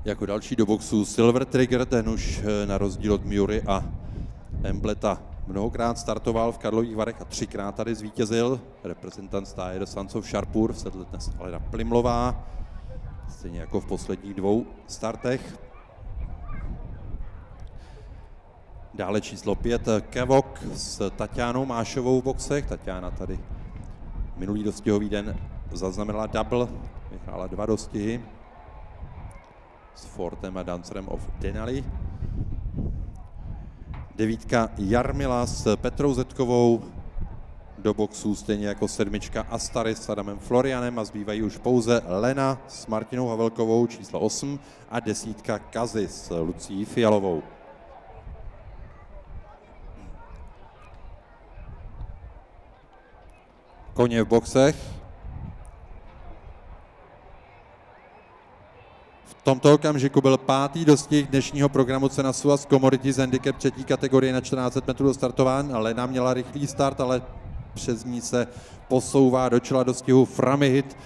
Jako další do boxu Silver Trigger, ten už na rozdíl od Miury a Embleta mnohokrát startoval v Karlových Varech a 3krát tady zvítězil. Reprezentant stáje do Sons of Sharpur, sedl dnes Alena Plimlová, stejně jako v posledních 2 startech. Dále číslo 5 Kevok s Tatianou Mášovou v boxech. Tatiana tady minulý dostihový den zaznamenala double, vyhrála 2 dostihy s Fortem a Dancerem of Denali. 9 Jarmila s Petrou Zetkovou do boxů, stejně jako 7 Astary s Adamem Florianem a zbývají už pouze Lena s Martinou Havelkovou číslo 8 a 10 Kazy s Lucí Fialovou. Koně v boxech. V tomto okamžiku byl 5. dostih dnešního programu Cena Suaz Commodities Handicap 3. kategorie na 1400 metrů do startován. Lena měla rychlý start, ale přes ní se posouvá do čela dostihu Framihit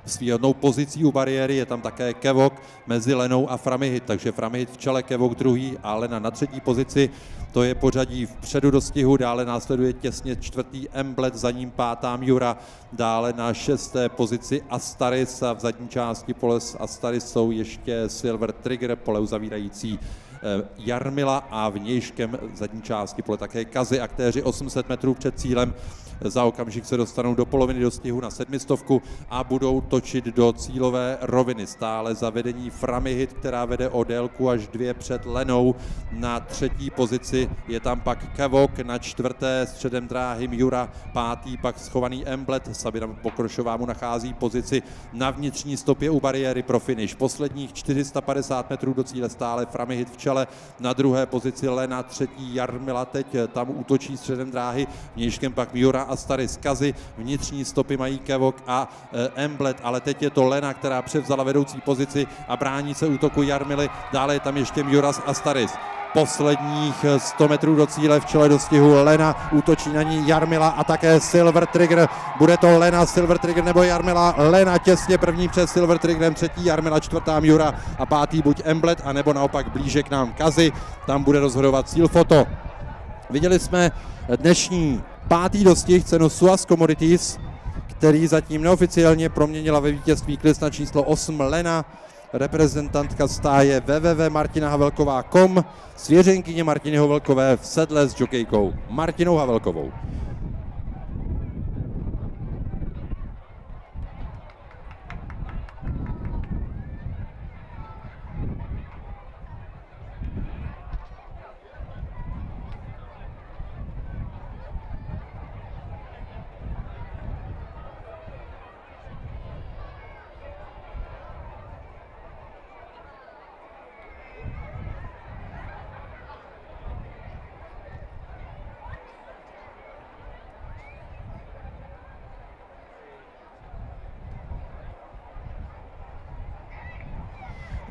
s výhodnou pozicí u bariéry. Je tam také Kevok mezi Lenou a Framihit, takže Framihit v čele, Kevok druhý a Lena na 3. pozici. To je pořadí vpředu dostihu, dále následuje těsně 4. Emblet, za ním 5. Miura, dále na 6. pozici Astaris a v zadní části pole s Astaris jsou ještě Silver Trigger, pole uzavírající Jarmila a vnějškem zadní části pole také Kazy. Aktéři 800 metrů před cílem za okamžik se dostanou do poloviny dostihu na 700 a budou točit do cílové roviny. Stále za vedení Framihit, která vede o délku až 2 před Lenou. Na 3. pozici je tam pak Kevok, na 4. středem dráhy Miura, 5. pak schovaný Emblet. Sabina Pokrošová mu nachází pozici na vnitřní stopě u bariéry pro finish. Posledních 450 metrů do cíle stále Framihit v čele, na 2. pozici Lena, 3. Jarmila teď tam útočí středem dráhy, vnějškem pak Miura a Staris Kazy, vnitřní stopy mají Kevok a Emblet, ale teď je to Lena, která převzala vedoucí pozici a brání se útoku Jarmily, dále je tam ještě Miura a Staris. Posledních 100 metrů do cíle v čele dostihu Lena, útočí na ní Jarmila a také Silver Trigger. Bude to Lena, Silver Trigger nebo Jarmila? Lena těsně první před Silver Triggerem, 3. Jarmila, 4. Miura a 5. buď Emblet, anebo naopak blíže k nám Kazy. Tam bude rozhodovat cíl foto. Viděli jsme dnešní 5. dostih, cenu Suaz Commodities, který zatím neoficiálně proměnila ve vítězství klid na číslo 8 Lena. Reprezentantka stáje www.martinahavelková.com, svěřenkyně Martiny Havelkové v sedle s jokejkou Martinou Havelkovou.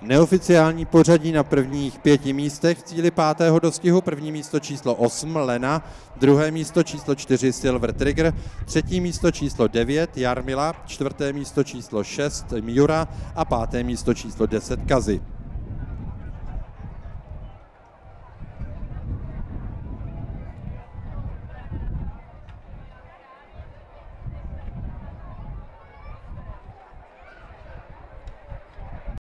Neoficiální pořadí na prvních 5 místech v cíli 5. dostihu. První místo číslo 8 Lena, 2. místo číslo 4 Silver Trigger, 3. místo číslo 9 Jarmila, 4. místo číslo 6 Miura a 5. místo číslo 10 Kazy.